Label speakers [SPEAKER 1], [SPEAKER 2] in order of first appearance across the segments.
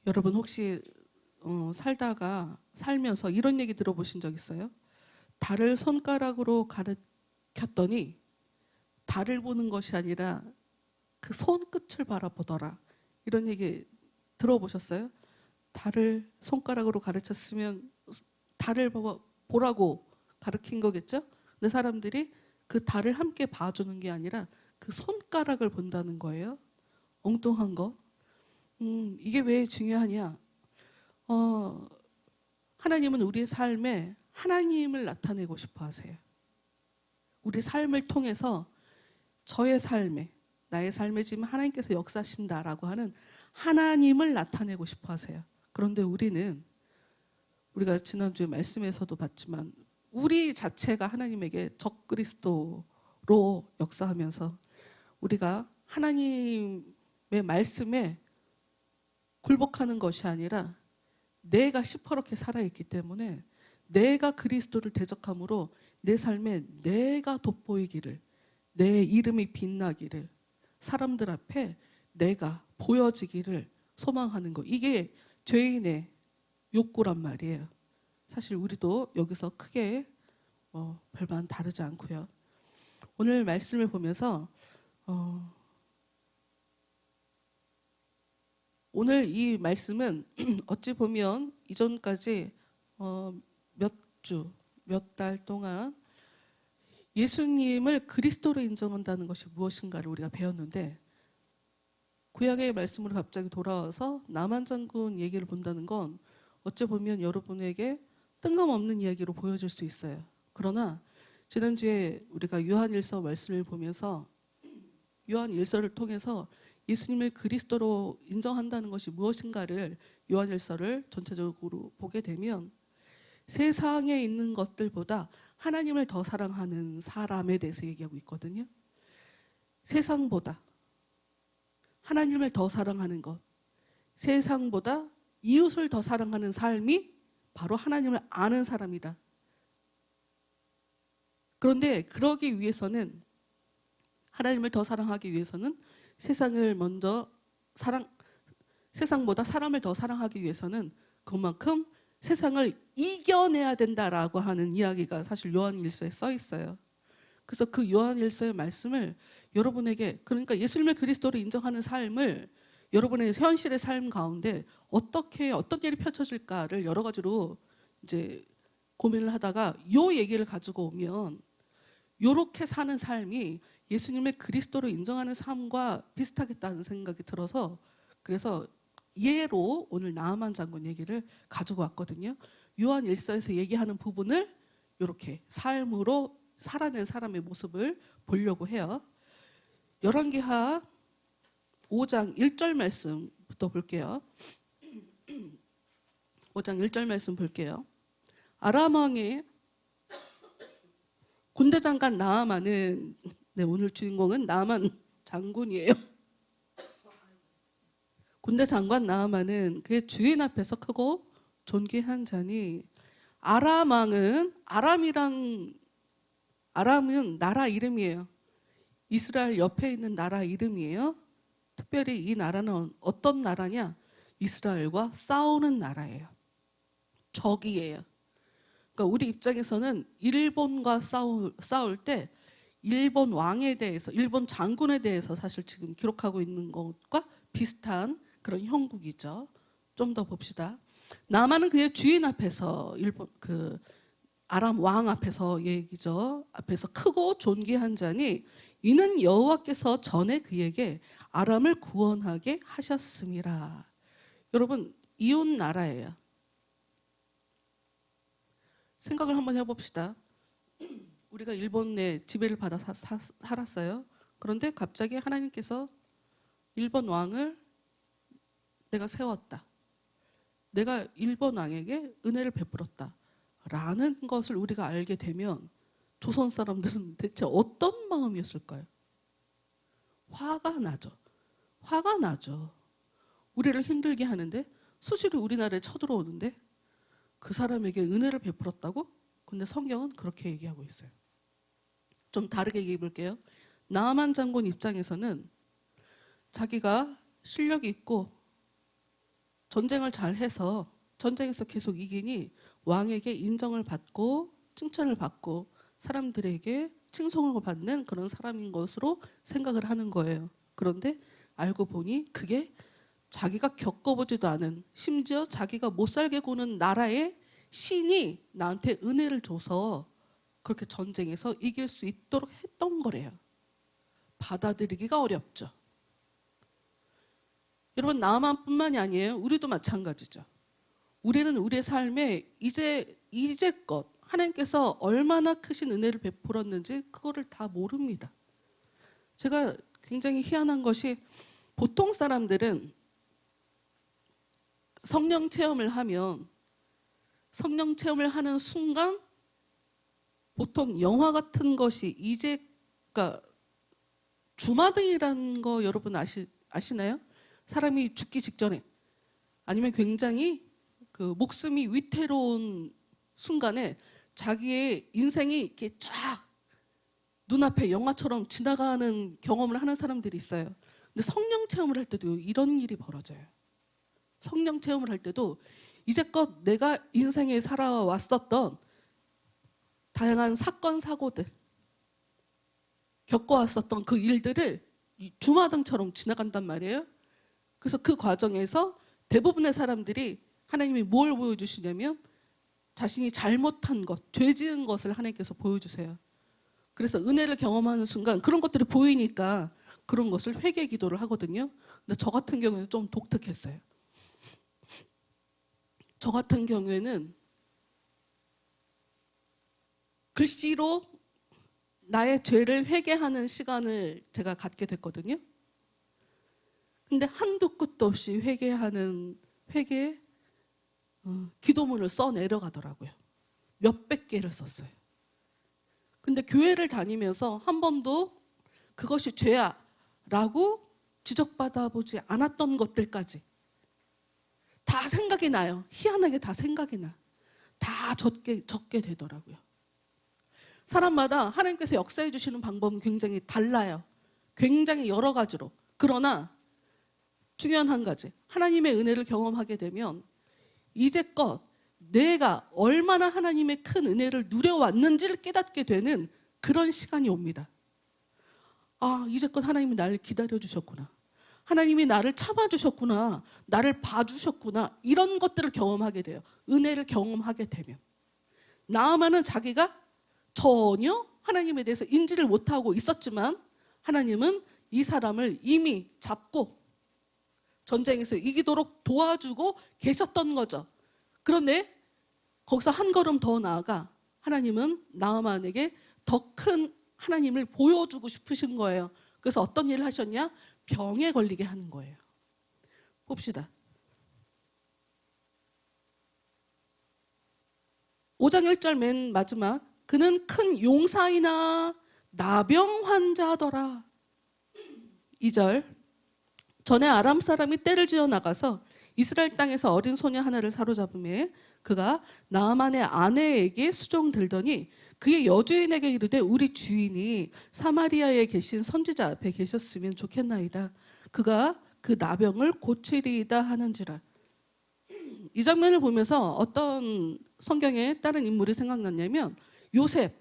[SPEAKER 1] 여러분 혹시 살면서 이런 얘기 들어보신 적 있어요? 달을 손가락으로 가리켰더니 달을 보는 것이 아니라 그 손끝을 바라보더라. 이런 얘기 들어보셨어요? 달을 손가락으로 가르쳤으면 달을 보라고 가르친 거겠죠? 근데 사람들이 그 달을 함께 봐주는 게 아니라 그 손가락을 본다는 거예요. 엉뚱한 거. 이게 왜 중요하냐? 하나님은 우리의 삶에 하나님을 나타내고 싶어 하세요. 우리 삶을 통해서 저의 삶에, 나의 삶에 지금 하나님께서 역사하신다라고 하는 하나님을 나타내고 싶어 하세요. 그런데 우리가 지난주에 말씀에서도 봤지만 우리 자체가 하나님에게 적그리스도로 역사하면서 우리가 하나님의 말씀에 굴복하는 것이 아니라 내가 시퍼렇게 살아있기 때문에 내가 그리스도를 대적함으로 내 삶에 내가 돋보이기를, 내 이름이 빛나기를, 사람들 앞에 내가 보여지기를 소망하는 거. 이게 죄인의 욕구란 말이에요. 사실 우리도 여기서 크게 별반 다르지 않고요. 오늘 말씀을 보면서 오늘 이 말씀은 어찌 보면 이전까지 몇 달 동안 예수님을 그리스도로 인정한다는 것이 무엇인가를 우리가 배웠는데 구약의 말씀으로 갑자기 돌아와서 나만 장군 얘기를 본다는 건 어찌 보면 여러분에게 뜬금없는 이야기로 보여질 수 있어요. 그러나 지난주에 우리가 요한일서 말씀을 보면서 요한일서를 통해서 예수님을 그리스도로 인정한다는 것이 무엇인가를 요한일서를 전체적으로 보게 되면 세상에 있는 것들보다 하나님을 더 사랑하는 사람에 대해서 얘기하고 있거든요. 세상보다 하나님을 더 사랑하는 것, 세상보다 이웃을 더 사랑하는 삶이 바로 하나님을 아는 사람이다. 그런데 그러기 위해서는, 하나님을 더 사랑하기 위해서는 세상보다 사람을 더 사랑하기 위해서는 그만큼 세상을 이겨내야 된다라고 하는 이야기가 사실 요한일서에 써 있어요. 그래서 그 요한일서의 말씀을 여러분에게, 그러니까 예수님을 그리스도로 인정하는 삶을 여러분의 현실의 삶 가운데 어떤 일이 펼쳐질까를 여러 가지로 이제 고민을 하다가 요 얘기를 가지고 오면 요렇게 사는 삶이 예수님을 그리스도로 인정하는 삶과 비슷하겠다는 생각이 들어서, 그래서 예로 오늘 나아만 장군 얘기를 가지고 왔거든요. 요한 일서에서 얘기하는 부분을 이렇게 삶으로 살아낸 사람의 모습을 보려고 해요. 열왕기하 5장 1절 말씀부터 볼게요. 5장 1절 말씀 볼게요. 아람 왕의 군대 장관 나아만은, 오늘 주인공은 나아만 장군이에요. 군대 장관 나아만은 그의 주인 앞에서 크고 존귀한 자니, 아람 왕은, 아람은 나라 이름이에요. 이스라엘 옆에 있는 나라 이름이에요. 특별히 이 나라는 어떤 나라냐? 이스라엘과 싸우는 나라예요. 적이에요. 그러니까 우리 입장에서는 일본과 싸울 때 일본 왕에 대해서, 일본 장군에 대해서 사실 지금 기록하고 있는 것과 비슷한 그런 형국이죠. 좀 더 봅시다. 나만은 그의 주인 앞에서, 아람 왕 앞에서 얘기죠. 앞에서 크고 존귀한 자니 이는 여호와께서 전에 그에게 아람을 구원하게 하셨음이라. 여러분, 이웃 나라예요. 생각을 한번 해봅시다. 우리가 일본에 지배를 받아 살았어요. 그런데 갑자기 하나님께서 일본 왕을 내가 세웠다, 내가 일본 왕에게 은혜를 베풀었다 라는 것을 우리가 알게 되면 조선 사람들은 대체 어떤 마음이었을까요? 화가 나죠. 화가 나죠. 우리를 힘들게 하는데, 수시로 우리나라에 쳐들어오는데 그 사람에게 은혜를 베풀었다고? 근데 성경은 그렇게 얘기하고 있어요. 좀 다르게 얘기해 볼게요. 나아만 장군 입장에서는 자기가 실력이 있고 전쟁을 잘 해서 전쟁에서 계속 이기니 왕에게 인정을 받고 칭찬을 받고 사람들에게 칭송을 받는 그런 사람인 것으로 생각을 하는 거예요. 그런데 알고 보니 그게 자기가 겪어보지도 않은, 심지어 자기가 못 살게 구는 나라의 신이 나한테 은혜를 줘서 그렇게 전쟁에서 이길 수 있도록 했던 거래요. 받아들이기가 어렵죠. 여러분, 나만뿐만이 아니에요. 우리도 마찬가지죠. 우리는 우리의 삶에 이제껏 하나님께서 얼마나 크신 은혜를 베풀었는지 그거를 다 모릅니다. 제가 굉장히 희한한 것이, 보통 사람들은 성령 체험을 하면 성령 체험을 하는 순간 보통 영화 같은 것이 그러니까 주마등이라는 거 여러분 아시나요? 사람이 죽기 직전에 아니면 굉장히 그 목숨이 위태로운 순간에 자기의 인생이 이렇게 쫙 눈앞에 영화처럼 지나가는 경험을 하는 사람들이 있어요. 근데 성령 체험을 할 때도 이런 일이 벌어져요. 성령 체험을 할 때도 이제껏 내가 인생에 살아왔었던 다양한 사건, 사고들, 겪어왔었던 그 일들을 주마등처럼 지나간단 말이에요. 그래서 그 과정에서 대부분의 사람들이 하나님이 뭘 보여주시냐면 자신이 잘못한 것, 죄 지은 것을 하나님께서 보여주세요. 그래서 은혜를 경험하는 순간 그런 것들이 보이니까 그런 것을 회개 기도를 하거든요. 근데 저 같은 경우에는 좀 독특했어요. 저 같은 경우에는 글씨로 나의 죄를 회개하는 시간을 제가 갖게 됐거든요. 근데 한도 끝도 없이 회개 기도문을 써 내려가더라고요. 몇백 개를 썼어요. 근데 교회를 다니면서 한 번도 그것이 죄야 라고 지적받아 보지 않았던 것들까지 다 생각이 나요. 희한하게 다 생각이 나. 다 적게 되더라고요. 사람마다 하나님께서 역사해 주시는 방법은 굉장히 달라요. 굉장히 여러 가지로. 그러나 중요한 한 가지, 하나님의 은혜를 경험하게 되면 이제껏 내가 얼마나 하나님의 큰 은혜를 누려왔는지를 깨닫게 되는 그런 시간이 옵니다. 아, 이제껏 하나님이 나를 기다려주셨구나. 하나님이 나를 참아주셨구나. 나를 봐주셨구나. 이런 것들을 경험하게 돼요. 은혜를 경험하게 되면. 나아만은 자기가 전혀 하나님에 대해서 인지를 못하고 있었지만 하나님은 이 사람을 이미 잡고 전쟁에서 이기도록 도와주고 계셨던 거죠. 그런데 거기서 한 걸음 더 나아가 하나님은 나아만에게 더 큰 하나님을 보여주고 싶으신 거예요. 그래서 어떤 일을 하셨냐? 병에 걸리게 하는 거예요. 봅시다. 5장 1절 맨 마지막, 그는 큰 용사이나 나병 환자더라. 2절, 전에 아람 사람이 떼를 지어 나가서 이스라엘 땅에서 어린 소녀 하나를 사로잡음에 그가 나아만의 아내에게 수종들더니 그의 여주인에게 이르되 우리 주인이 사마리아에 계신 선지자 앞에 계셨으면 좋겠나이다. 그가 그 나병을 고치리이다 하는지라. 이 장면을 보면서 어떤 성경에 다른 인물이 생각났냐면 요셉,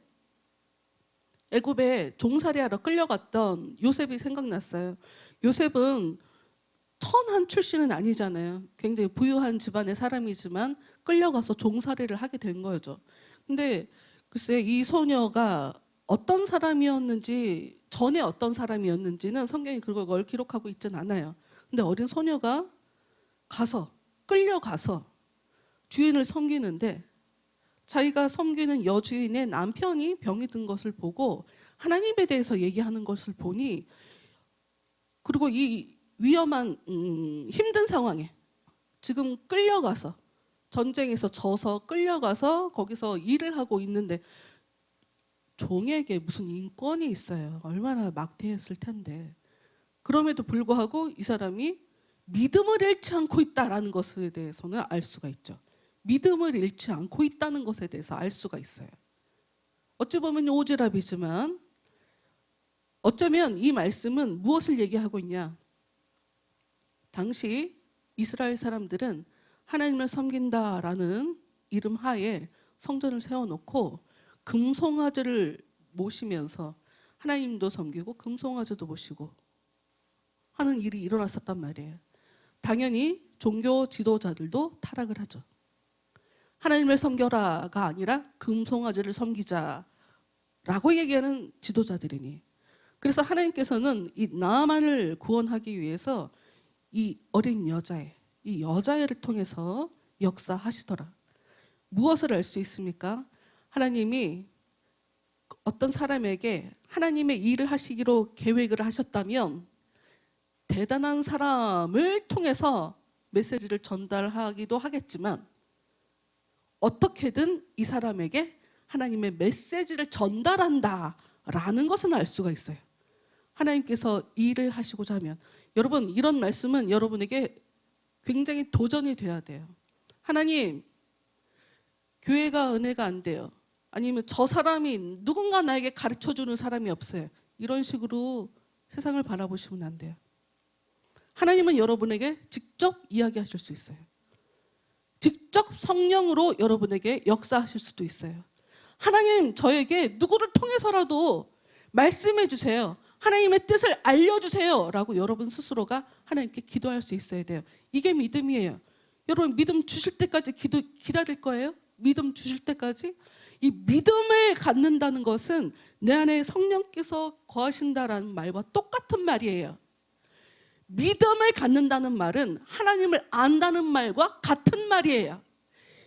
[SPEAKER 1] 애굽에 종살이하러 끌려갔던 요셉이 생각났어요. 요셉은 천한 출신은 아니잖아요. 굉장히 부유한 집안의 사람이지만 끌려가서 종살이를 하게 된 거죠. 근데 글쎄 이 소녀가 어떤 사람이었는지, 전에 어떤 사람이었는지는 성경이 그걸 기록하고 있진 않아요. 근데 어린 소녀가 끌려가서 주인을 섬기는데 자기가 섬기는 여주인의 남편이 병이 든 것을 보고 하나님에 대해서 얘기하는 것을 보니, 그리고 이 위험한 힘든 상황에 지금 끌려가서 전쟁에서 져서 끌려가서 거기서 일을 하고 있는데 종에게 무슨 인권이 있어요. 얼마나 막대했을 텐데. 그럼에도 불구하고 이 사람이 믿음을 잃지 않고 있다는 것에 대해서는 알 수가 있죠. 믿음을 잃지 않고 있다는 것에 대해서 알 수가 있어요. 어찌 보면 오지랖이지만 어쩌면 이 말씀은 무엇을 얘기하고 있냐? 당시 이스라엘 사람들은 하나님을 섬긴다라는 이름 하에 성전을 세워놓고 금송아지를 모시면서 하나님도 섬기고 금송아지도 모시고 하는 일이 일어났었단 말이에요. 당연히 종교 지도자들도 타락을 하죠. 하나님을 섬겨라가 아니라 금송아지를 섬기자라고 얘기하는 지도자들이니. 그래서 하나님께서는 이 나아만을 구원하기 위해서 이 어린 여자애, 이 여자애를 통해서 역사하시더라. 무엇을 알 수 있습니까? 하나님이 어떤 사람에게 하나님의 일을 하시기로 계획을 하셨다면 대단한 사람을 통해서 메시지를 전달하기도 하겠지만 어떻게든 이 사람에게 하나님의 메시지를 전달한다라는 것은 알 수가 있어요. 하나님께서 일을 하시고자 하면. 여러분, 이런 말씀은 여러분에게 굉장히 도전이 돼야 돼요. 하나님, 교회가 은혜가 안 돼요. 아니면 저 사람이 누군가 나에게 가르쳐주는 사람이 없어요. 이런 식으로 세상을 바라보시면 안 돼요. 하나님은 여러분에게 직접 이야기하실 수 있어요. 직접 성령으로 여러분에게 역사하실 수도 있어요. 하나님, 저에게 누구를 통해서라도 말씀해 주세요. 하나님의 뜻을 알려주세요 라고 여러분 스스로가 하나님께 기도할 수 있어야 돼요. 이게 믿음이에요. 여러분, 믿음 주실 때까지 기다릴 거예요? 믿음 주실 때까지? 이 믿음을 갖는다는 것은 내 안에 성령께서 거하신다라는 말과 똑같은 말이에요. 믿음을 갖는다는 말은 하나님을 안다는 말과 같은 말이에요.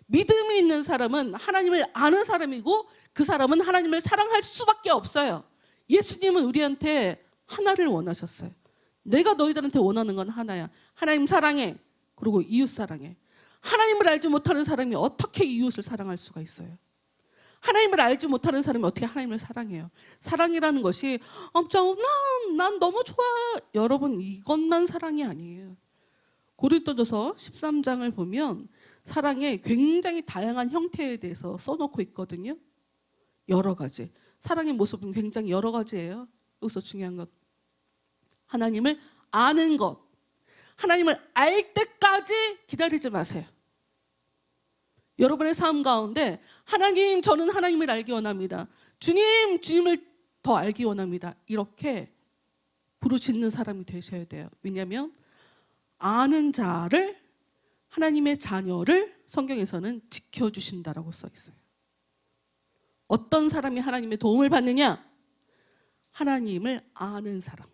[SPEAKER 1] 믿음이 있는 사람은 하나님을 아는 사람이고 그 사람은 하나님을 사랑할 수밖에 없어요. 예수님은 우리한테 하나를 원하셨어요. 내가 너희들한테 원하는 건 하나야. 하나님 사랑해. 그리고 이웃 사랑해. 하나님을 알지 못하는 사람이 어떻게 이웃을 사랑할 수가 있어요? 하나님을 알지 못하는 사람이 어떻게 하나님을 사랑해요? 사랑이라는 것이 엄청 난 너무 좋아. 여러분, 이것만 사랑이 아니에요. 고린도전서 13장을 보면 사랑의 굉장히 다양한 형태에 대해서 써놓고 있거든요. 여러 가지. 사랑의 모습은 굉장히 여러 가지예요. 여기서 중요한 것, 하나님을 아는 것. 하나님을 알 때까지 기다리지 마세요. 여러분의 삶 가운데 하나님, 저는 하나님을 알기 원합니다. 주님, 주님을 더 알기 원합니다. 이렇게 부르짖는 사람이 되셔야 돼요. 왜냐하면 아는 자를, 하나님의 자녀를 성경에서는 지켜주신다라고 써 있어요. 어떤 사람이 하나님의 도움을 받느냐? 하나님을 아는 사람.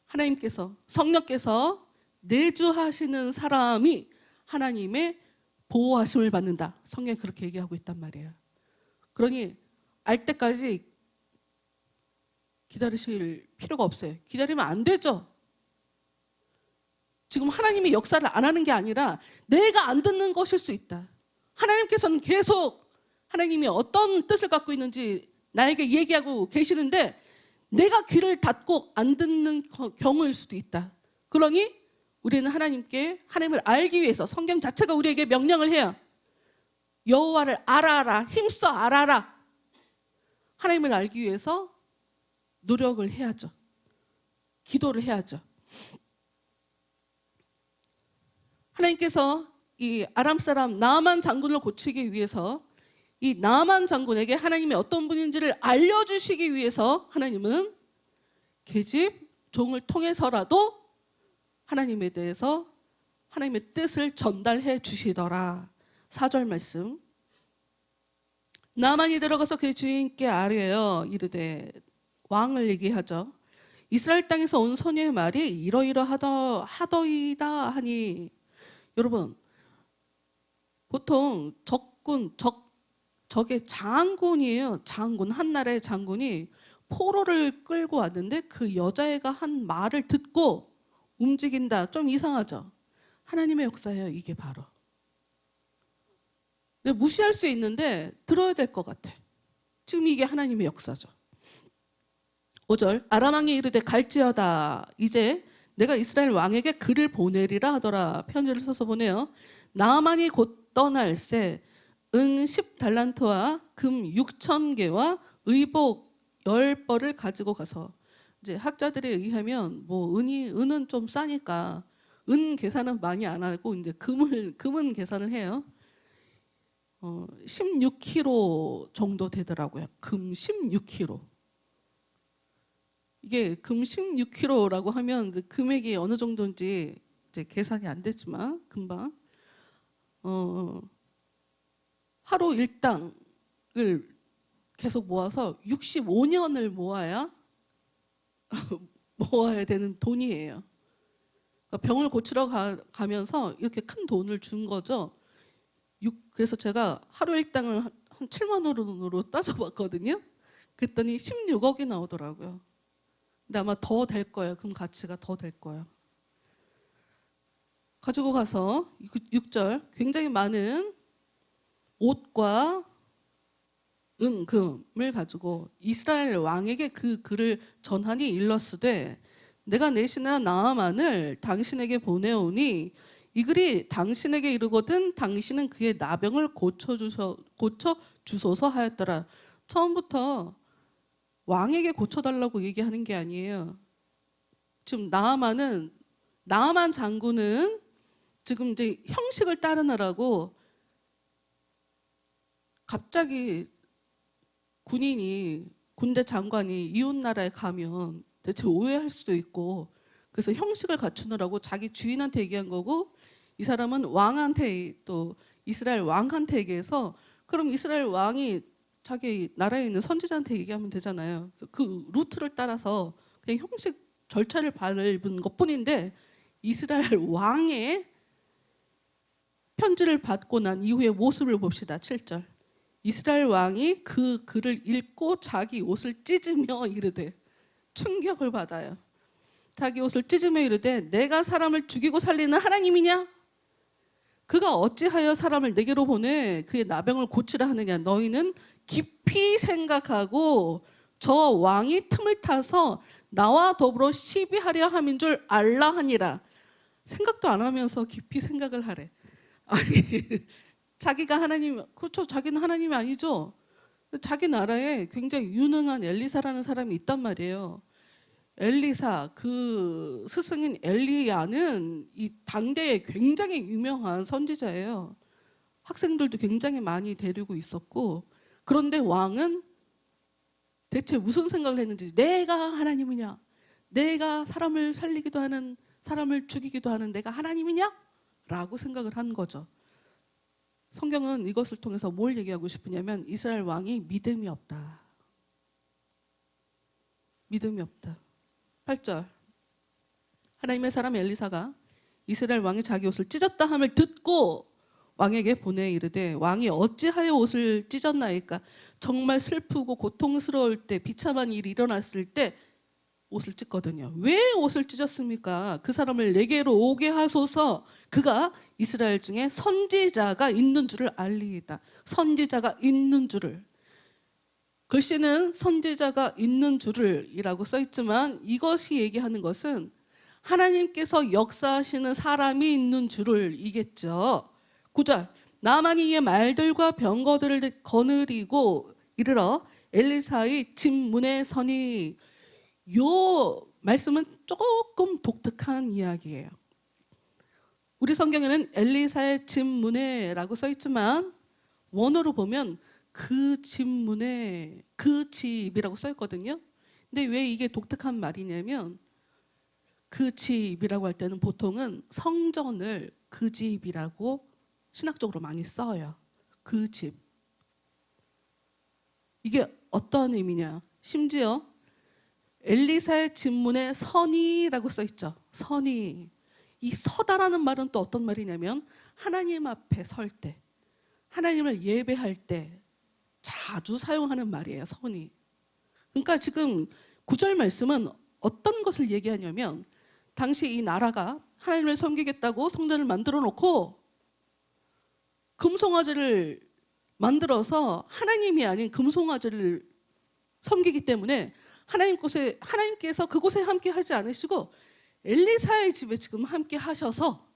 [SPEAKER 1] 하나님께서, 성령께서 내주하시는 사람이 하나님의 보호하심을 받는다. 성경이 그렇게 얘기하고 있단 말이에요. 그러니 알 때까지 기다리실 필요가 없어요. 기다리면 안 되죠. 지금 하나님이 역사를 안 하는 게 아니라 내가 안 듣는 것일 수 있다. 하나님께서는 계속 하나님이 어떤 뜻을 갖고 있는지 나에게 얘기하고 계시는데 내가 귀를 닫고 안 듣는 경우일 수도 있다. 그러니 우리는 하나님께, 하나님을 알기 위해서 성경 자체가 우리에게 명령을 해요. 여호와를 알아라, 힘써 알아라. 하나님을 알기 위해서 노력을 해야죠. 기도를 해야죠. 하나님께서 이 아람 사람 나아만 장군을 고치기 위해서 이 나아만 장군에게 하나님이 어떤 분인지를 알려주시기 위해서 하나님은 계집 종을 통해서라도 하나님에 대해서 하나님의 뜻을 전달해 주시더라. 4절 말씀. 나아만이 들어가서 그의 주인께 아뢰어 이르되, 왕을 얘기하죠. 이스라엘 땅에서 온 소녀의 말이 이러이러하더이다 하니. 여러분, 보통 적의 장군이에요. 장군, 한 나라의 장군이 포로를 끌고 왔는데 그 여자애가 한 말을 듣고 움직인다. 좀 이상하죠? 하나님의 역사예요, 이게 바로. 무시할 수 있는데 들어야 될 것 같아. 지금 이게 하나님의 역사죠. 5절. 아람 왕이 이르되 갈지어다. 이제 내가 이스라엘 왕에게 글을 보내리라 하더라. 편지를 써서 보내요. 나아만이 곧 떠날새 은 10달란트와 금 6,000개와 의복 10벌을 가지고 가서. 이제 학자들에 의하면 뭐 은은 좀 싸니까 은 계산은 많이 안 하고 이제 금은 계산을 해요. 16kg 정도 되더라고요. 금 16kg. 이게 금 16kg라고 하면 금액이 어느 정도인지 이제 계산이 안 됐지만 금방 하루 일당을 계속 모아서 65년을 모아야 되는 돈이에요. 그러니까 병을 고치러 가면서 이렇게 큰 돈을 준 거죠. 그래서 제가 하루 일당을 한 7만 원으로 따져봤거든요. 그랬더니 16억이 나오더라고요. 근데 아마 더 될 거예요. 금 가치가 더 될 거예요. 가지고 가서 6절 굉장히 많은 옷과 금을 가지고 이스라엘 왕에게 그 글을 전하니 일렀으되 내가 내신한 나아만을 당신에게 보내오니 이 글이 당신에게 이르거든 당신은 그의 나병을 고쳐 주소서 하였더라. 처음부터 왕에게 고쳐달라고 얘기하는 게 아니에요. 지금 나아만 장군은 지금 이제 형식을 따르느라고 갑자기 군대 장관이 이웃 나라에 가면 대체 오해할 수도 있고, 그래서 형식을 갖추느라고 자기 주인한테 얘기한 거고, 이 사람은 왕한테 또 이스라엘 왕한테 얘기해서 그럼 이스라엘 왕이 자기 나라에 있는 선지자한테 얘기하면 되잖아요. 그래서 그 루트를 따라서 그냥 형식 절차를 밟은 것뿐인데 이스라엘 왕의 편지를 받고 난 이후의 모습을 봅시다. 7절. 이스라엘 왕이 그 글을 읽고 자기 옷을 찢으며 이르되, 충격을 받아요. 자기 옷을 찢으며 이르되 내가 사람을 죽이고 살리는 하나님이냐? 그가 어찌하여 사람을 내게로 보내 그의 나병을 고치라 하느냐? 너희는 깊이 생각하고 저 왕이 틈을 타서 나와 더불어 시비하려 함인 줄 알라 하니라. 생각도 안 하면서 깊이 생각을 하래. 아니 자기가 하나님, 그렇죠, 자기는 하나님이 아니죠. 자기 나라에 굉장히 유능한 엘리사라는 사람이 있단 말이에요. 엘리사, 그 스승인 엘리야는 이 당대에 굉장히 유명한 선지자예요. 학생들도 굉장히 많이 데리고 있었고, 그런데 왕은 대체 무슨 생각을 했는지, 내가 하나님이냐? 내가 사람을 살리기도 하는, 사람을 죽이기도 하는 내가 하나님이냐? 라고 생각을 한 거죠. 성경은 이것을 통해서 뭘 얘기하고 싶으냐면 이스라엘 왕이 믿음이 없다. 믿음이 없다. 8절. 하나님의 사람 엘리사가 이스라엘 왕이 자기 옷을 찢었다 함을 듣고 왕에게 보내 이르되 왕이 어찌하여 옷을 찢었나이까? 정말 슬프고 고통스러울 때, 비참한 일이 일어났을 때 옷을 찢거든요. 왜 옷을 찢었습니까? 그 사람을 내게로 오게 하소서. 그가 이스라엘 중에 선지자가 있는 줄을 알리이다. 선지자가 있는 줄을. 글씨는 선지자가 있는 줄을 이라고 써있지만 이것이 얘기하는 것은 하나님께서 역사하시는 사람이 있는 줄을 이겠죠. 9절. 나만이 이의 말들과 병거들을 거느리고 이르러 엘리사의 집 문에 서니. 요 말씀은 조금 독특한 이야기예요. 우리 성경에는 엘리사의 집 문에라고 써있지만 원어로 보면 그 집 문에, 그 집이라고 써있거든요. 근데 왜 이게 독특한 말이냐면 그 집이라고 할 때는 보통은 성전을 그 집이라고 신학적으로 많이 써요. 그 집. 이게 어떤 의미냐? 심지어 엘리사의 집 문에 서니라고 써있죠. 서니. 이 서다라는 말은 또 어떤 말이냐면 하나님 앞에 설 때, 하나님을 예배할 때 자주 사용하는 말이에요. 서니. 그러니까 지금 9절 말씀은 어떤 것을 얘기하냐면 당시 이 나라가 하나님을 섬기겠다고 성전을 만들어 놓고 금송아지를 만들어서 하나님이 아닌 금송아지를 섬기기 때문에 하나님께서 그곳에 함께 하지 않으시고 엘리사의 집에 지금 함께 하셔서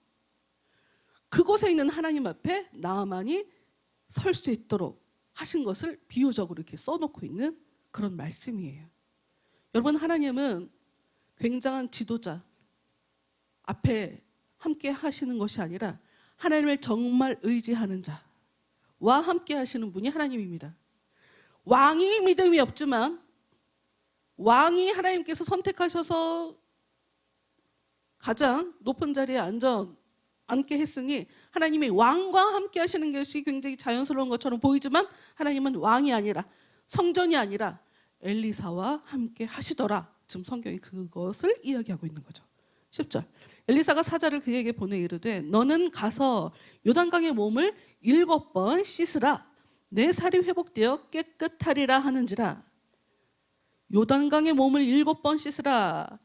[SPEAKER 1] 그곳에 있는 하나님 앞에 나아만이 설 수 있도록 하신 것을 비유적으로 이렇게 써놓고 있는 그런 말씀이에요. 여러분, 하나님은 굉장한 지도자 앞에 함께 하시는 것이 아니라 하나님을 정말 의지하는 자와 함께 하시는 분이 하나님입니다. 왕이 믿음이 없지만 왕이 하나님께서 선택하셔서 가장 높은 자리에 앉게 했으니 하나님이 왕과 함께 하시는 것이 굉장히 자연스러운 것처럼 보이지만 하나님은 왕이 아니라 성전이 아니라 엘리사와 함께 하시더라. 지금 성경이 그것을 이야기하고 있는 거죠. 10절 엘리사가 사자를 그에게 보내 이르되 너는 가서 요단강의 몸을 7번 씻으라. 내 살이 회복되어 깨끗하리라 하는지라. 요단강의 몸을 7번 씻으라.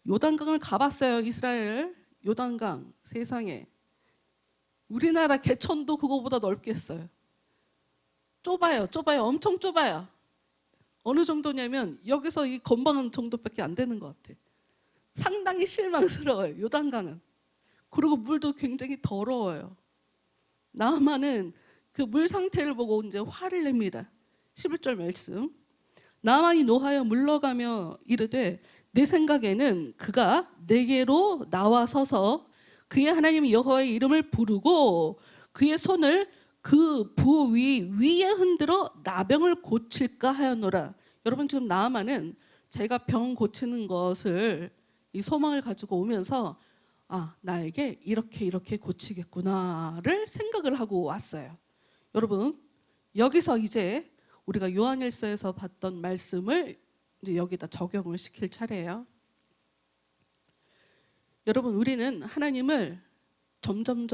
[SPEAKER 1] 요단강을 가봤어요. 이스라엘 요단강. 세상에 우리나라 개천도 그거보다 넓겠어요. 좁아요. 엄청 좁아요. 어느 정도냐면 여기서 이 건방 정도밖에 안 되는 것 같아. 상당히 실망스러워요. 요단강은. 그리고 물도 굉장히 더러워요. 나아만은 그 물 상태를 보고 이제 화를 냅니다. 11절 말씀. 나아만이 노하여 물러가며 이르되 내 생각에는 그가 내게로 나와서서 그의 하나님 여호와의 이름을 부르고 그의 손을 그 부 위에 흔들어 나병을 고칠까 하였노라. 여러분 지금 나아만은 제가 병 고치는 것을 이 소망을 가지고 오면서 나에게 이렇게 고치겠구나를 생각을 하고 왔어요. 여러분 여기서 이제 우리가 요한일서에서 봤던 말씀을 이제 여기다 적용을 시킬 차례예요. 여러분 우리는 하나님을 점점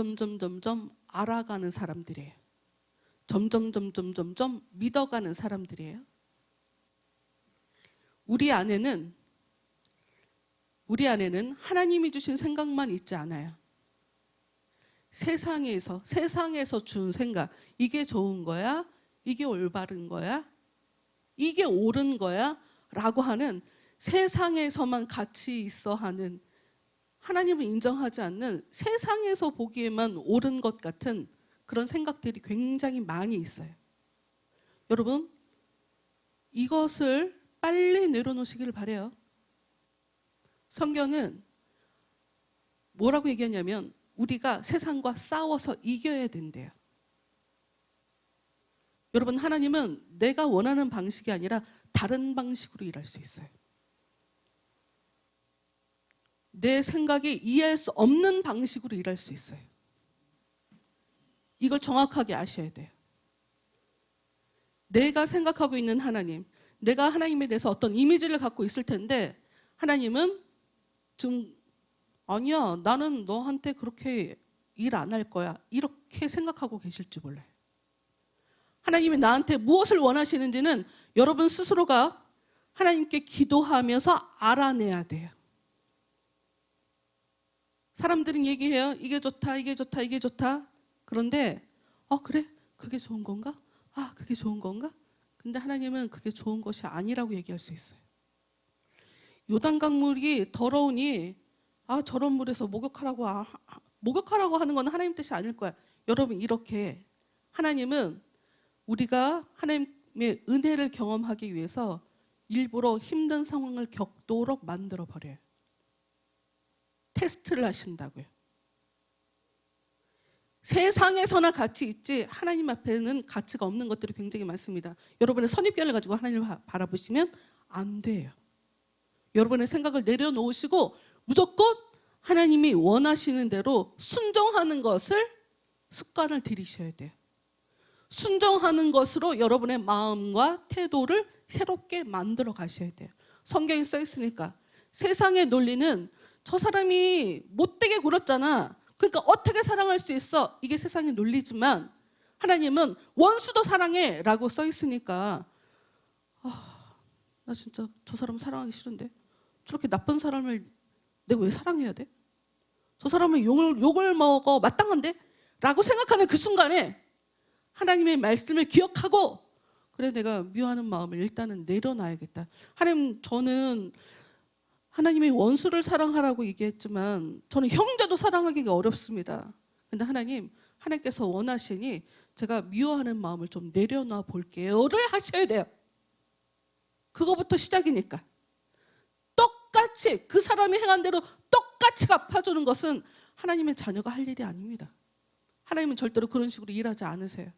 [SPEAKER 1] 알아가는 사람들이에요. 점점 믿어가는 사람들이에요. 우리 안에는 하나님이 주신 생각만 있지 않아요. 세상에서 준 생각, 이게 좋은 거야? 이게 올바른 거야? 이게 옳은 거야? 라고 하는 세상에서만 가치 있어 하는, 하나님을 인정하지 않는 세상에서 보기에만 옳은 것 같은 그런 생각들이 굉장히 많이 있어요. 여러분 이것을 빨리 내려놓으시기를 바라요. 성경은 뭐라고 얘기하냐면 우리가 세상과 싸워서 이겨야 된대요. 여러분 하나님은 내가 원하는 방식이 아니라 다른 방식으로 일할 수 있어요. 내 생각이 이해할 수 없는 방식으로 일할 수 있어요. 이걸 정확하게 아셔야 돼요. 내가 생각하고 있는 하나님, 내가 하나님에 대해서 어떤 이미지를 갖고 있을 텐데 하나님은 지금 아니야, 나는 너한테 그렇게 일 안 할 거야, 이렇게 생각하고 계실지 몰라요. 하나님이 나한테 무엇을 원하시는지는 여러분 스스로가 하나님께 기도하면서 알아내야 돼요. 사람들은 얘기해요. 이게 좋다, 이게 좋다, 이게 좋다. 그런데 그래? 그게 좋은 건가? 그게 좋은 건가? 근데 하나님은 그게 좋은 것이 아니라고 얘기할 수 있어요. 요단강물이 더러우니 저런 물에서 목욕하라고 하는 건 하나님 뜻이 아닐 거야. 여러분 이렇게 하나님은 우리가 하나님의 은혜를 경험하기 위해서 일부러 힘든 상황을 겪도록 만들어 버려요. 테스트를 하신다고요. 세상에서나 가치 있지 하나님 앞에는 가치가 없는 것들이 굉장히 많습니다. 여러분의 선입견을 가지고 하나님을 바라보시면 안 돼요. 여러분의 생각을 내려놓으시고 무조건 하나님이 원하시는 대로 순종하는 것을 습관을 들이셔야 돼요. 순종하는 것으로 여러분의 마음과 태도를 새롭게 만들어 가셔야 돼요. 성경에 써 있으니까 세상의 논리는 저 사람이 못되게 굴었잖아, 그러니까 어떻게 사랑할 수 있어, 이게 세상의 논리지만 하나님은 원수도 사랑해 라고 써 있으니까 나 진짜 저 사람 사랑하기 싫은데 저렇게 나쁜 사람을 내가 왜 사랑해야 돼? 저 사람은 욕을 먹어 마땅한데? 라고 생각하는 그 순간에 하나님의 말씀을 기억하고 그래, 내가 미워하는 마음을 일단은 내려놔야겠다. 하나님, 저는 하나님의 원수를 사랑하라고 얘기했지만 저는 형제도 사랑하기가 어렵습니다. 근데 하나님께서 원하시니 제가 미워하는 마음을 좀 내려놔 볼게요를 하셔야 돼요. 그거부터 시작이니까. 똑같이 그 사람이 행한 대로 똑같이 갚아주는 것은 하나님의 자녀가 할 일이 아닙니다. 하나님은 절대로 그런 식으로 일하지 않으세요.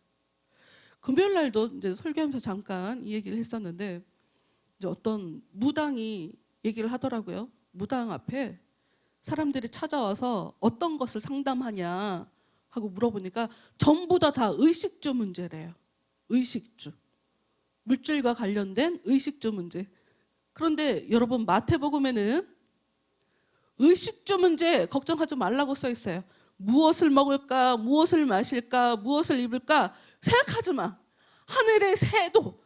[SPEAKER 1] 금요일 날도 이제 설교하면서 잠깐 이 얘기를 했었는데, 이제 어떤 무당이 얘기를 하더라고요. 무당 앞에 사람들이 찾아와서 어떤 것을 상담하냐 하고 물어보니까 전부 다 의식주 문제래요. 의식주. 물질과 관련된 의식주 문제. 그런데 여러분, 마태복음에는 의식주 문제 걱정하지 말라고 써 있어요. 무엇을 먹을까, 무엇을 마실까, 무엇을 입을까 생각하지 마. 하늘의 새도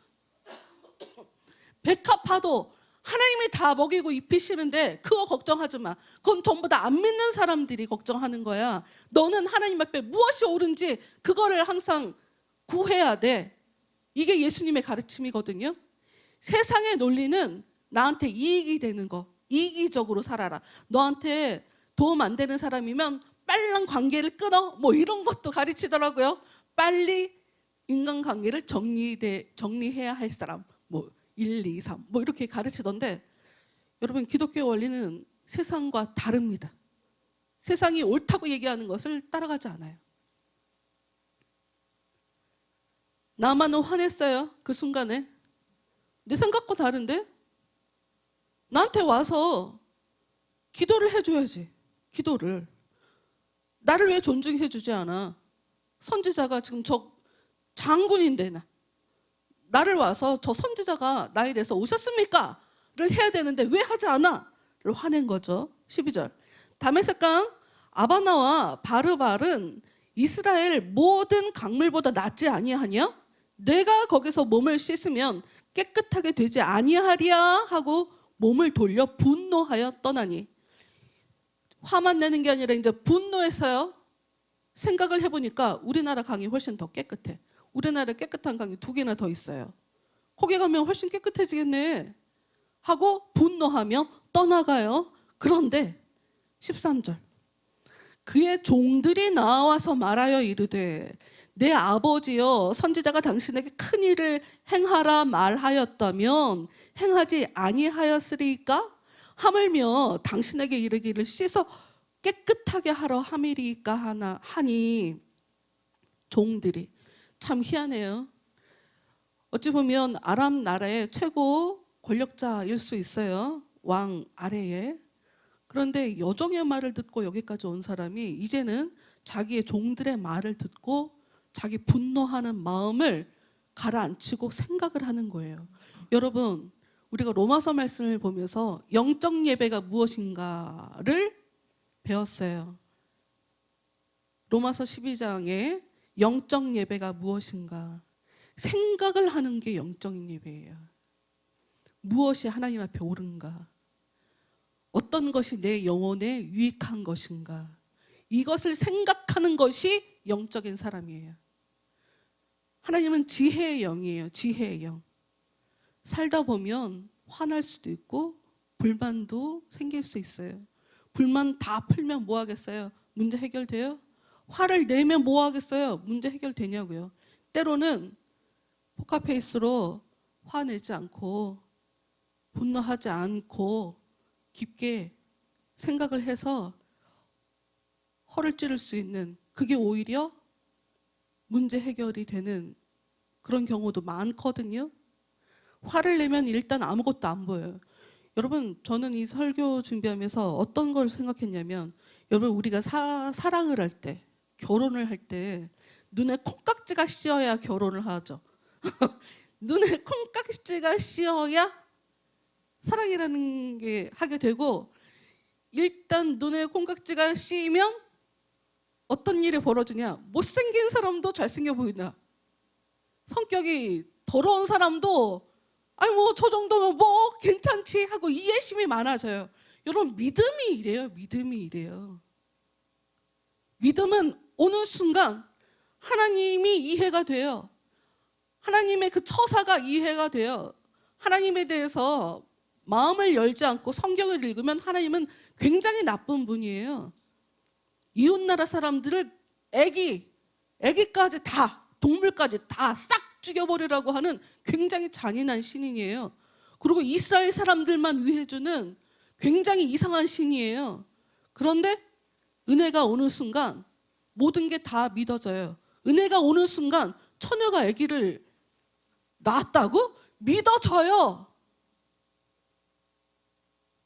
[SPEAKER 1] 백합화도 하나님이 다 먹이고 입히시는데 그거 걱정하지 마. 그건 전부 다 안 믿는 사람들이 걱정하는 거야. 너는 하나님 앞에 무엇이 옳은지 그거를 항상 구해야 돼. 이게 예수님의 가르침이거든요. 세상의 논리는 나한테 이익이 되는 거, 이기적으로 살아라. 너한테 도움 안 되는 사람이면 빨랑 관계를 끊어, 뭐 이런 것도 가르치더라고요. 빨리 인간관계를 정리해야 할 사람, 뭐 1, 2, 3 뭐 이렇게 가르치던데, 여러분, 기독교 원리는 세상과 다릅니다. 세상이 옳다고 얘기하는 것을 따라가지 않아요. 나만은 화냈어요. 그 순간에. 내 생각과 다른데? 나한테 와서 기도를 해줘야지. 기도를. 나를 왜 존중해 주지 않아? 선지자가 지금 저 장군인데 나를 와서 저 선지자가 나에 대해서 오셨습니까? 를 해야 되는데 왜 하지 않아? 를 화낸 거죠. 12절. 다메섹강 아바나와 바르발은 이스라엘 모든 강물보다 낫지 아니하냐? 내가 거기서 몸을 씻으면 깨끗하게 되지 아니하리야 하고 몸을 돌려 분노하여 떠나니. 화만 내는 게 아니라 이제 분노했어요. 생각을 해보니까 우리나라 강이 훨씬 더 깨끗해. 우리나라에 깨끗한 강이 2개나 더 있어요. 거기 가면 훨씬 깨끗해지겠네 하고 분노하며 떠나가요. 그런데 13절. 그의 종들이 나와서 말하여 이르되 내 아버지여, 선지자가 당신에게 큰 일을 행하라 말하였다면 행하지 아니하였으리까? 하물며 당신에게 이르기를 씻어 깨끗하게 하러 함이리까 하니. 종들이 참 희한해요. 어찌 보면 아람 나라의 최고 권력자일 수 있어요. 왕 아래에. 그런데 여종의 말을 듣고 여기까지 온 사람이 이제는 자기의 종들의 말을 듣고 자기 분노하는 마음을 가라앉히고 생각을 하는 거예요. 여러분, 우리가 로마서 말씀을 보면서 영적 예배가 무엇인가를 배웠어요. 로마서 12장에 영적 예배가 무엇인가? 생각을 하는 게 영적인 예배예요. 무엇이 하나님 앞에 옳은가? 어떤 것이 내 영혼에 유익한 것인가? 이것을 생각하는 것이 영적인 사람이에요. 하나님은 지혜의 영이에요. 지혜의 영. 살다 보면 화날 수도 있고 불만도 생길 수 있어요. 불만 다 풀면 뭐 하겠어요? 문제 해결돼요? 화를 내면 뭐 하겠어요? 문제 해결되냐고요. 때로는 포카페이스로 화내지 않고 분노하지 않고 깊게 생각을 해서 허를 찌를 수 있는, 그게 오히려 문제 해결이 되는 그런 경우도 많거든요. 화를 내면 일단 아무것도 안 보여요. 여러분, 저는 이 설교 준비하면서 어떤 걸 생각했냐면, 여러분, 우리가 사랑을 할 때, 결혼을 할 때 눈에 콩깍지가 씌어야 결혼을 하죠. 눈에 콩깍지가 씌어야 사랑이라는 게 하게 되고, 일단 눈에 콩깍지가 씌이면 어떤 일이 벌어지냐? 못생긴 사람도 잘생겨 보인다. 성격이 더러운 사람도 아니 뭐 저 정도면 뭐 괜찮지 하고 이해심이 많아져요. 여러분, 믿음이 이래요. 믿음이 이래요. 믿음은 어느 순간 하나님이 이해가 돼요. 하나님의 그 처사가 이해가 돼요. 하나님에 대해서 마음을 열지 않고 성경을 읽으면 하나님은 굉장히 나쁜 분이에요. 이웃나라 사람들을 애기까지 다, 동물까지 다 싹 죽여버리라고 하는 굉장히 잔인한 신인이에요. 그리고 이스라엘 사람들만 위해주는 굉장히 이상한 신이에요. 그런데 은혜가 오는 순간 모든 게 다 믿어져요. 은혜가 오는 순간 처녀가 아기를 낳았다고? 믿어져요.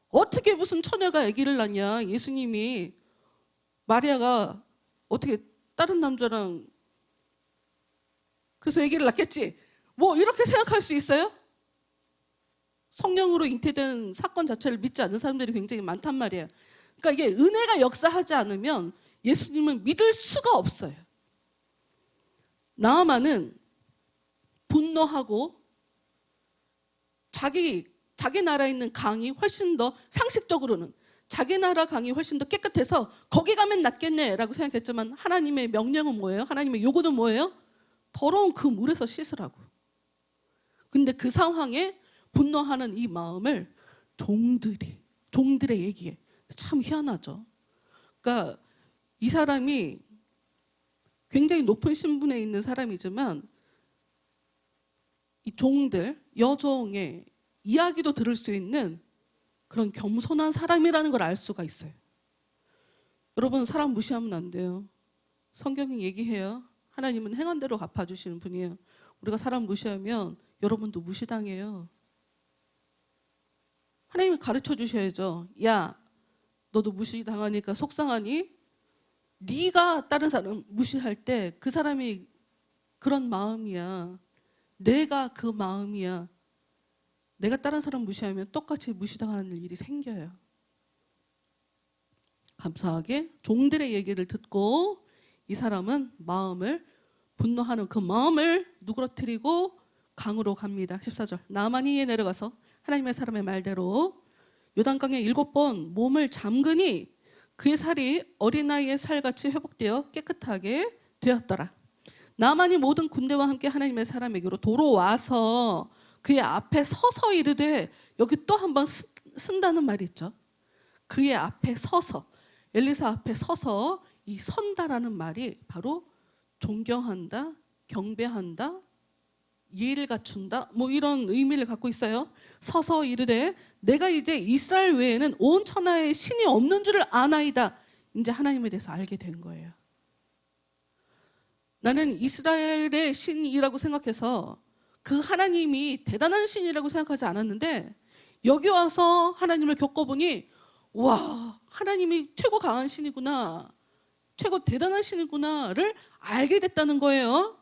[SPEAKER 1] 어떻게 무슨 처녀가 아기를 낳냐? 예수님이 마리아가 어떻게 다른 남자랑 그래서 아기를 낳겠지? 뭐 이렇게 생각할 수 있어요? 성령으로 잉태된 사건 자체를 믿지 않는 사람들이 굉장히 많단 말이에요. 그러니까 이게 은혜가 역사하지 않으면 예수님은 믿을 수가 없어요. 나아만은 분노하고 자기 나라에 있는 강이 훨씬 더 상식적으로는 자기 나라 강이 훨씬 더 깨끗해서 거기 가면 낫겠네라고 생각했지만 하나님의 명령은 뭐예요? 하나님의 요구는 뭐예요? 더러운 그 물에서 씻으라고. 근데 그 상황에 분노하는 이 마음을 종들의 얘기에 참 희한하죠. 그러니까 이 사람이 굉장히 높은 신분에 있는 사람이지만 이 종들, 여종의 이야기도 들을 수 있는 그런 겸손한 사람이라는 걸 알 수가 있어요. 여러분, 사람 무시하면 안 돼요. 성경이 얘기해요. 하나님은 행한 대로 갚아주시는 분이에요. 우리가 사람 무시하면 여러분도 무시당해요. 하나님이 가르쳐 주셔야죠. 야, 너도 무시당하니까 속상하니? 네가 다른 사람 무시할 때 그 사람이 그런 마음이야. 내가 그 마음이야. 내가 다른 사람 무시하면 똑같이 무시당하는 일이 생겨요. 감사하게 종들의 얘기를 듣고 이 사람은 분노하는 그 마음을 누그러뜨리고 강으로 갑니다. 14절. 나만이 내려가서 하나님의 사람의 말대로 요단강에 7번 몸을 잠그니 그의 살이 어린아이의 살같이 회복되어 깨끗하게 되었더라. 나만이 모든 군대와 함께 하나님의 사람에게로 돌아와서 그의 앞에 서서 이르되, 여기 또 한 번 쓴다는 말이 있죠. 그의 앞에 서서, 엘리사 앞에 서서, 이 선다라는 말이 바로 존경한다, 경배한다, 예의를 갖춘다, 뭐 이런 의미를 갖고 있어요. 서서 이르되 내가 이제 이스라엘 외에는 온 천하에 신이 없는 줄을 아나이다. 이제 하나님에 대해서 알게 된 거예요. 나는 이스라엘의 신이라고 생각해서 그 하나님이 대단한 신이라고 생각하지 않았는데 여기 와서 하나님을 겪어보니 와, 하나님이 최고 강한 신이구나, 최고 대단한 신이구나를 알게 됐다는 거예요.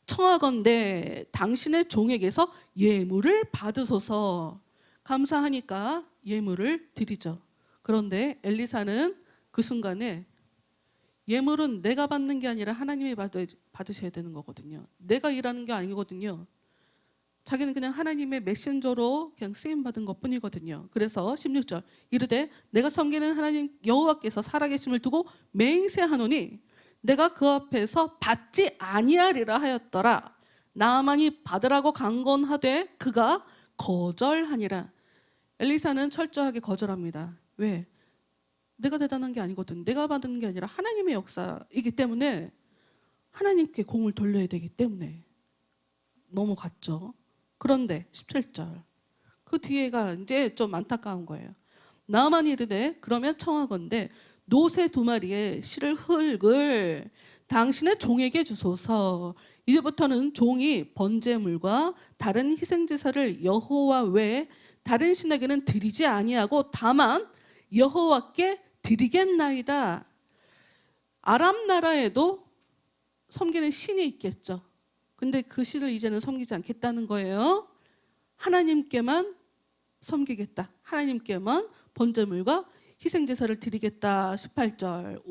[SPEAKER 1] 청하건대 당신의 종에게서 예물을 받으소서. 감사하니까 예물을 드리죠. 그런데 엘리사는 그 순간에 예물은 내가 받는 게 아니라 하나님이 받으셔야 되는 거거든요. 내가 일하는 게 아니거든요. 자기는 그냥 하나님의 메신저로 그냥 쓰임받은 것뿐이거든요. 그래서 16절 이르되 내가 섬기는 하나님 여호와께서 살아계심을 두고 맹세하노니 내가 그 앞에서 받지 아니하리라 하였더라. 나아만이 받으라고 강건하되 그가 거절하니라. 엘리사는 철저하게 거절합니다. 왜? 내가 대단한 게 아니거든. 내가 받은 게 아니라 하나님의 역사이기 때문에 하나님께 공을 돌려야 되기 때문에 넘어갔죠. 그런데 17절 그 뒤에가 이제 좀 안타까운 거예요. 나아만이 이르되 그러면 청하건대 노새 2마리의 실을 흙을 당신의 종에게 주소서. 이제부터는 종이 번제물과 다른 희생제사를 여호와 외에 다른 신에게는 드리지 아니하고 다만 여호와께 드리겠나이다. 아람 나라에도 섬기는 신이 있겠죠. 근데 그 신을 이제는 섬기지 않겠다는 거예요. 하나님께만 섬기겠다. 하나님께만 번제물과 희생제사를 드리겠다. 18절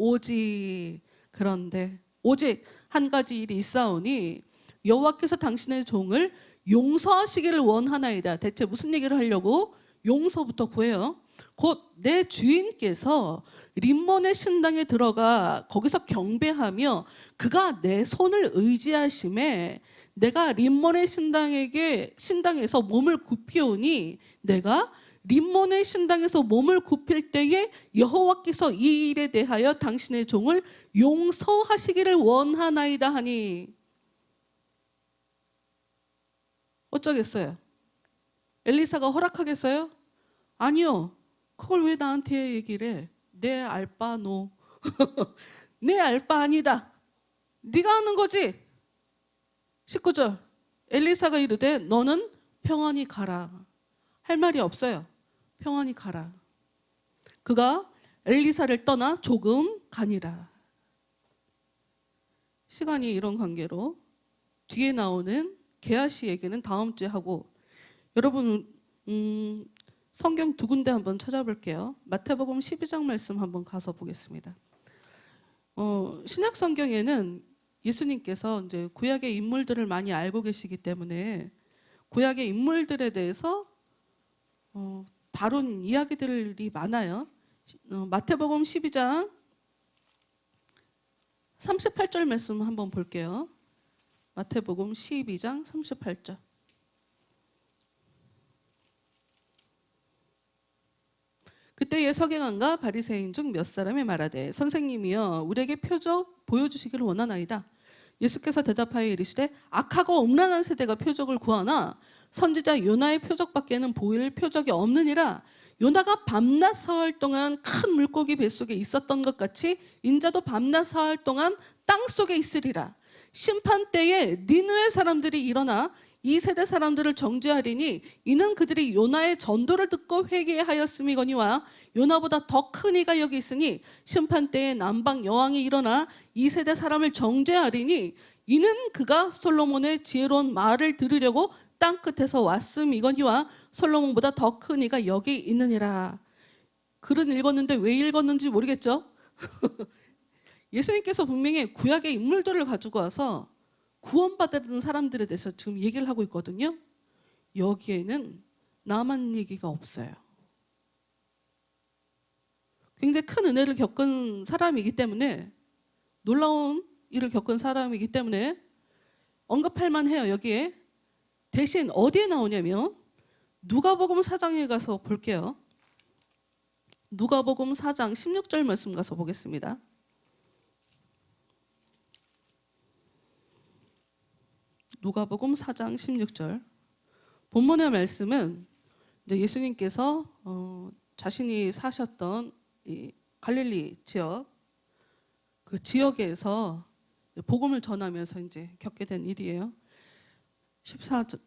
[SPEAKER 1] 그런데 오직 한 가지 일이 있사오니 여호와께서 당신의 종을 용서하시기를 원하나이다. 대체 무슨 얘기를 하려고? 용서부터 구해요. 곧 내 주인께서 림몬의 신당에 들어가 거기서 경배하며 그가 내 손을 의지하심에 내가 림몬의 신당에서 몸을 굽히오니 내가 림몬의 신당에서 몸을 굽힐 때에 여호와께서 이 일에 대하여 당신의 종을 용서하시기를 원하나이다 하니 어쩌겠어요? 엘리사가 허락하겠어요? 아니요. 그걸 왜 나한테 얘기를 해? 내 알바 노. 내 알바 아니다. 네가 하는 거지. 19절. 엘리사가 이르되 너는 평안히 가라. 할 말이 없어요. 평안히 가라. 그가 엘리사를 떠나 조금 가니라. 시간이 이런 관계로 뒤에 나오는 게하시 얘기는 다음 주에 하고, 여러분 성경 두 군데 한번 찾아볼게요. 마태복음 12장 말씀 한번 가서 보겠습니다. 신약 성경에는 예수님께서 이제 구약의 인물들을 많이 알고 계시기 때문에 구약의 인물들에 대해서 다룬 이야기들이 많아요. 마태복음 12장 38절 말씀 한번 볼게요. 마태복음 12장 38절. 그때에 서기관과 바리새인 중 몇 사람이 말하되 선생님이여 우리에게 표적 보여주시기를 원하나이다. 예수께서 대답하여 이르시되 악하고 음란한 세대가 표적을 구하나 선지자 요나의 표적밖에는 보일 표적이 없느니라. 요나가 밤낮 사흘 동안 큰 물고기 뱃속에 있었던 것 같이 인자도 밤낮 사흘 동안 땅속에 있으리라. 심판 때에 니느웨 사람들이 일어나 이 세대 사람들을 정죄하리니 이는 그들이 요나의 전도를 듣고 회개하였음이거니와 요나보다 더 큰 이가 여기 있으니 심판 때에 남방 여왕이 일어나 이 세대 사람을 정죄하리니 이는 그가 솔로몬의 지혜로운 말을 들으려고 땅 끝에서 왔음이거니와 솔로몬보다 더 큰 이가 여기 있느니라. 글은 읽었는데 왜 읽었는지 모르겠죠? 예수님께서 분명히 구약의 인물들을 가지고 와서 구원받은 사람들에 대해서 지금 얘기를 하고 있거든요. 여기에는 나만 얘기가 없어요. 굉장히 큰 은혜를 겪은 사람이기 때문에, 놀라운 일을 겪은 사람이기 때문에 언급할 만해요. 여기에 대신 어디에 나오냐면 누가복음 4장에 가서 볼게요. 누가복음 4장 16절 말씀 가서 보겠습니다. 누가복음 4장 16절. 본문의 말씀은 이제 예수님께서 자신이 사셨던 이 갈릴리 지역, 그 지역에서 복음을 전하면서 이제 겪게 된 일이에요. 14절,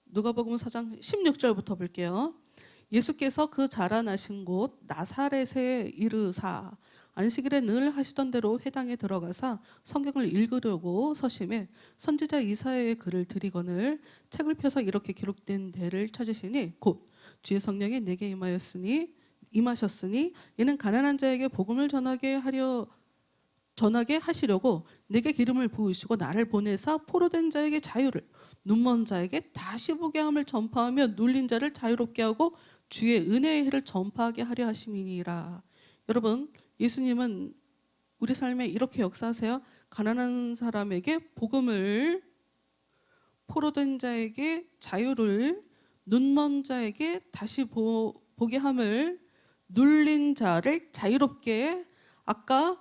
[SPEAKER 1] 누가복음 4장 16절부터 볼게요. 예수께서 그 자라나신 곳 나사렛에 이르사 안식일에 늘 하시던 대로 회당에 들어가사 성경을 읽으려고 서심해 선지자 이사야의 글을 들이거늘 책을 펴서 이렇게 기록된 데를 찾으시니 곧 주의 성령이 내게 임하셨으니 이는 가난한 자에게 복음을 전하게 하시려고 내게 기름을 부으시고 나를 보내사 포로된 자에게 자유를, 눈먼 자에게 다시 보게 함을 전파하며 눌린 자를 자유롭게 하고 주의 은혜의 해를 전파하게 하려 하심이니라. 여러분, 예수님은 우리 삶에 이렇게 역사하세요. 가난한 사람에게 복음을, 포로된 자에게 자유를, 눈먼 자에게 다시 보게 함을, 눌린 자를 자유롭게, 아까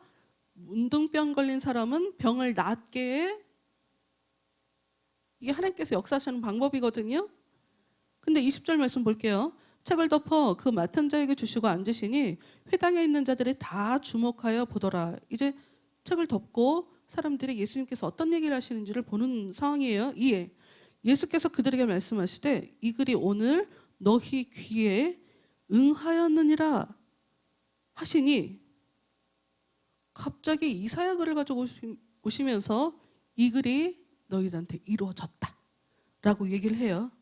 [SPEAKER 1] 문둥병 걸린 사람은 병을 낫게. 이게 하나님께서 역사하시는 방법이거든요. 근데 20절 말씀 볼게요. 책을 덮어 그 맡은 자에게 주시고 앉으시니 회당에 있는 자들이 다 주목하여 보더라. 이제 책을 덮고 사람들이 예수님께서 어떤 얘기를 하시는지를 보는 상황이에요. 이에 예수께서 그들에게 말씀하시되 이 글이 오늘 너희 귀에 응하였느니라 하시니 갑자기 이사야 글을 가지고 오시면서 이 글이 너희들한테 이루어졌다 라고 얘기를 해요.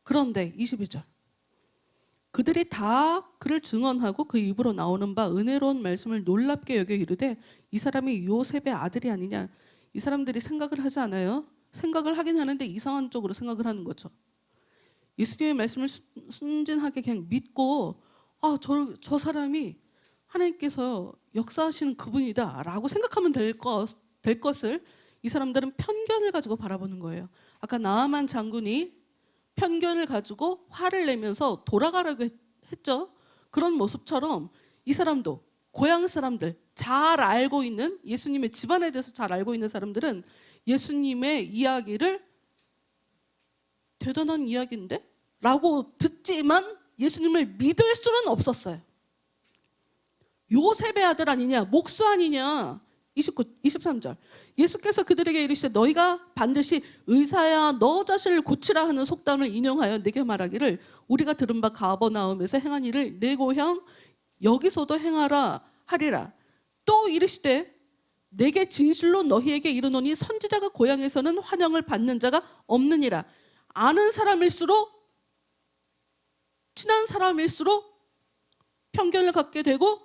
[SPEAKER 1] 그런데 22절. 그들이 다 그를 증언하고 그 입으로 나오는 바 은혜로운 말씀을 놀랍게 여겨 이르되 이 사람이 요셉의 아들이 아니냐. 이 사람들이 생각을 하지 않아요? 생각을 하긴 하는데 이상한 쪽으로 생각을 하는 거죠. 예수님의 말씀을 순진하게 그냥 믿고 저 사람이 하나님께서 역사하시는 그분이다 라고 생각하면 될 것을 이 사람들은 편견을 가지고 바라보는 거예요. 아까 나아만 장군이 편견을 가지고 화를 내면서 돌아가라고 했죠. 그런 모습처럼 이 사람도 고향 사람들, 잘 알고 있는 예수님의 집안에 대해서 잘 알고 있는 사람들은 예수님의 이야기를 대단한 이야기인데? 라고 듣지만 예수님을 믿을 수는 없었어요. 요셉의 아들 아니냐, 목수 아니냐. 23절. 예수께서 그들에게 이르시되 너희가 반드시 의사야 너 자신을 고치라 하는 속담을 인용하여 내게 말하기를 우리가 들은 바 가버나움에서 행한 일을 내 고향 여기서도 행하라 하리라. 또 이르시되 내게 진실로 너희에게 이르노니 선지자가 고향에서는 환영을 받는 자가 없느니라. 아는 사람일수록, 친한 사람일수록 편견을 갖게 되고,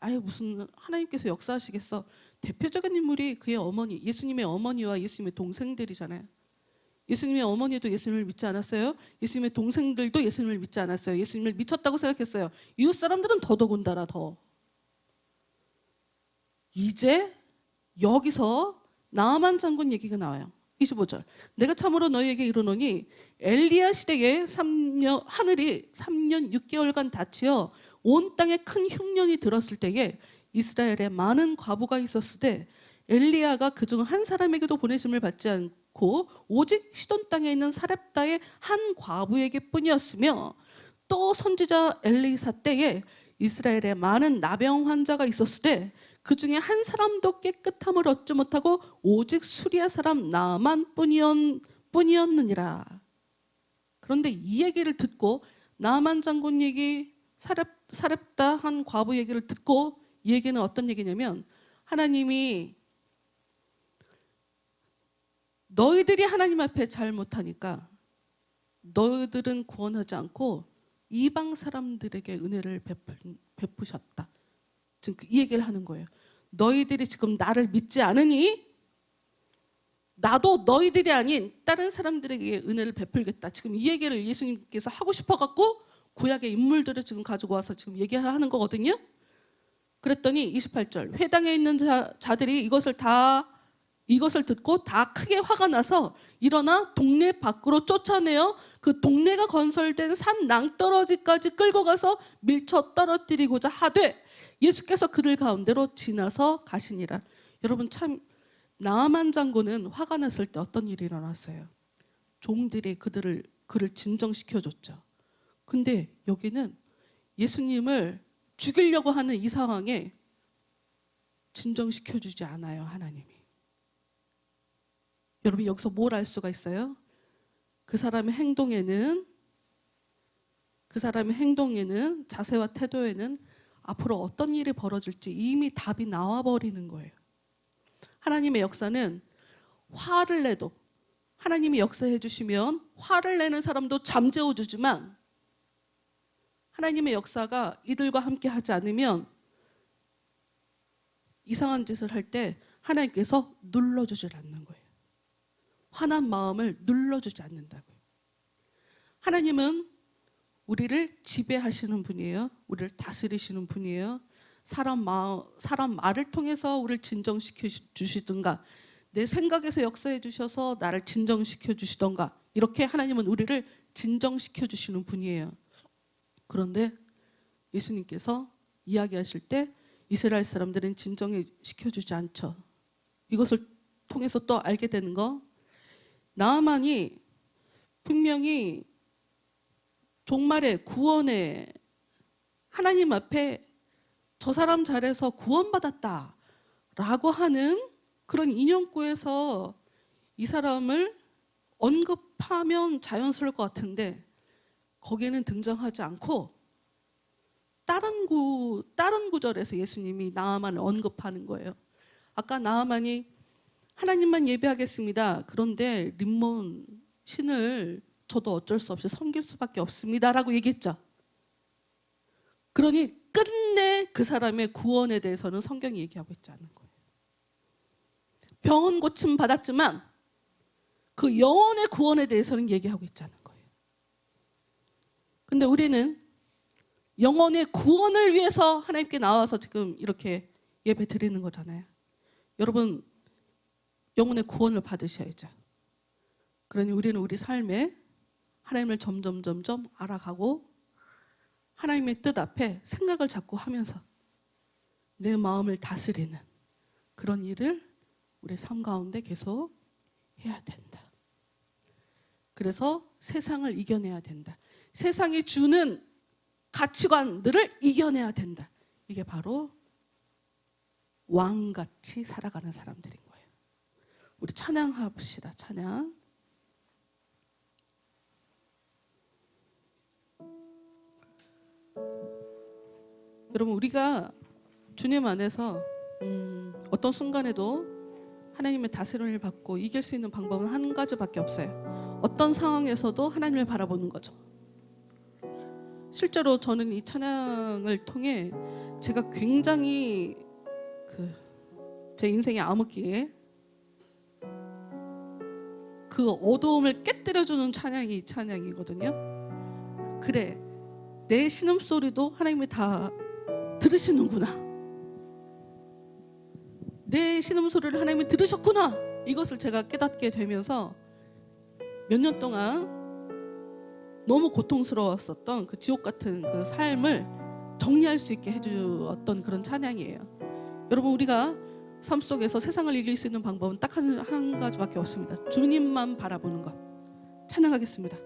[SPEAKER 1] 아유 무슨 하나님께서 역사하시겠어. 대표적인 인물이 그의 어머니, 예수님의 어머니와 예수님의 동생들이잖아요. 예수님의 어머니도 예수님을 믿지 않았어요. 예수님의 동생들도 예수님을 믿지 않았어요. 예수님을 미쳤다고 생각했어요. 이웃 사람들은 더더군다나 더. 이제 여기서 나아만 장군 얘기가 나와요. 25절. 내가 참으로 너희에게 이르노니 엘리야 시대에 하늘이 3년 6개월간 닫히어 온 땅에 큰 흉년이 들었을 때에 이스라엘에 많은 과부가 있었을 때 엘리야가 그중 한 사람에게도 보내심을 받지 않고 오직 시돈 땅에 있는 사렙다의 한 과부에게 뿐이었으며 또 선지자 엘리사 때에 이스라엘에 많은 나병 환자가 있었을 때 그중에 한 사람도 깨끗함을 얻지 못하고 오직 수리아 사람 나만 뿐이었느니라. 그런데 이 얘기를 듣고 나만 장군 얘기, 사렙다 한 과부 얘기를 듣고 이 얘기는 어떤 얘기냐면 하나님이 너희들이 하나님 앞에 잘못하니까 너희들은 구원하지 않고 이방 사람들에게 은혜를 베푸셨다. 지금 이 얘기를 하는 거예요. 너희들이 지금 나를 믿지 않으니 나도 너희들이 아닌 다른 사람들에게 은혜를 베풀겠다. 지금 이 얘기를 예수님께서 하고 싶어갖고 구약의 인물들을 지금 가지고 와서 지금 얘기하는 거거든요. 그랬더니 28절 회당에 있는 자들이 이것을 듣고 다 크게 화가 나서 일어나 동네 밖으로 쫓아내어 그 동네가 건설된 산 낭떠러지까지 끌고 가서 밀쳐 떨어뜨리고자 하되 예수께서 그들 가운데로 지나서 가시니라. 여러분 참 나아만 장군은 화가 났을 때 어떤 일이 일어났어요? 종들이 그를 진정시켜줬죠. 근데 여기는 예수님을 죽이려고 하는 이 상황에 진정시켜주지 않아요, 하나님이. 여러분 여기서 뭘 알 수가 있어요? 그 사람의 행동에는 자세와 태도에는 앞으로 어떤 일이 벌어질지 이미 답이 나와버리는 거예요. 하나님의 역사는 화를 내도 하나님이 역사해 주시면 화를 내는 사람도 잠재워 주지만 하나님의 역사가 이들과 함께 하지 않으면 이상한 짓을 할 때 하나님께서 눌러주질 않는 거예요. 화난 마음을 눌러주지 않는다고요. 하나님은 우리를 지배하시는 분이에요. 우리를 다스리시는 분이에요. 사람 말을 통해서 우리를 진정시켜 주시든가 내 생각에서 역사해 주셔서 나를 진정시켜 주시던가 이렇게 하나님은 우리를 진정시켜 주시는 분이에요. 그런데 예수님께서 이야기하실 때 이스라엘 사람들은 진정시켜 주지 않죠. 이것을 통해서 또 알게 되는 거, 나아만이 분명히 종말의 구원에 하나님 앞에 저 사람 잘해서 구원받았다라고 하는 그런 인용구에서 이 사람을 언급하면 자연스러울 것 같은데 거기에는 등장하지 않고 다른 구절에서 예수님이 나아만을 언급하는 거예요. 아까 나아만이 하나님만 예배하겠습니다. 그런데 림몬 신을 저도 어쩔 수 없이 섬길 수밖에 없습니다라고 얘기했죠. 그러니 끝내 그 사람의 구원에 대해서는 성경이 얘기하고 있지 않은 거예요. 병은 고침 받았지만 그 영혼의 구원에 대해서는 얘기하고 있지 않은 거예요. 근데 우리는 영혼의 구원을 위해서 하나님께 나와서 지금 이렇게 예배 드리는 거잖아요. 여러분 영혼의 구원을 받으셔야죠. 그러니 우리는 우리 삶에 하나님을 점점 알아가고 하나님의 뜻 앞에 생각을 자꾸 하면서 내 마음을 다스리는 그런 일을 우리 삶 가운데 계속 해야 된다. 그래서 세상을 이겨내야 된다. 세상이 주는 가치관들을 이겨내야 된다. 이게 바로 왕같이 살아가는 사람들인 거예요. 우리 찬양합시다. 찬양. 여러분, 우리가 주님 안에서 어떤 순간에도 하나님의 다스림을 받고 이길 수 있는 방법은 한 가지밖에 없어요. 어떤 상황에서도 하나님을 바라보는 거죠. 실제로 저는 이 찬양을 통해 제가 굉장히 제 인생의 암흑기에 그 어두움을 깨뜨려주는 찬양이 이 찬양이거든요. 그래, 내 신음소리도 하나님이 다 들으시는구나. 내 신음소리를 하나님이 들으셨구나. 이것을 제가 깨닫게 되면서 몇 년 동안 너무 고통스러웠었던 그 지옥 같은 그 삶을 정리할 수 있게 해주었던 그런 찬양이에요. 여러분, 우리가 삶 속에서 세상을 이길 수 있는 방법은 딱 한 가지밖에 없습니다. 주님만 바라보는 것. 찬양하겠습니다.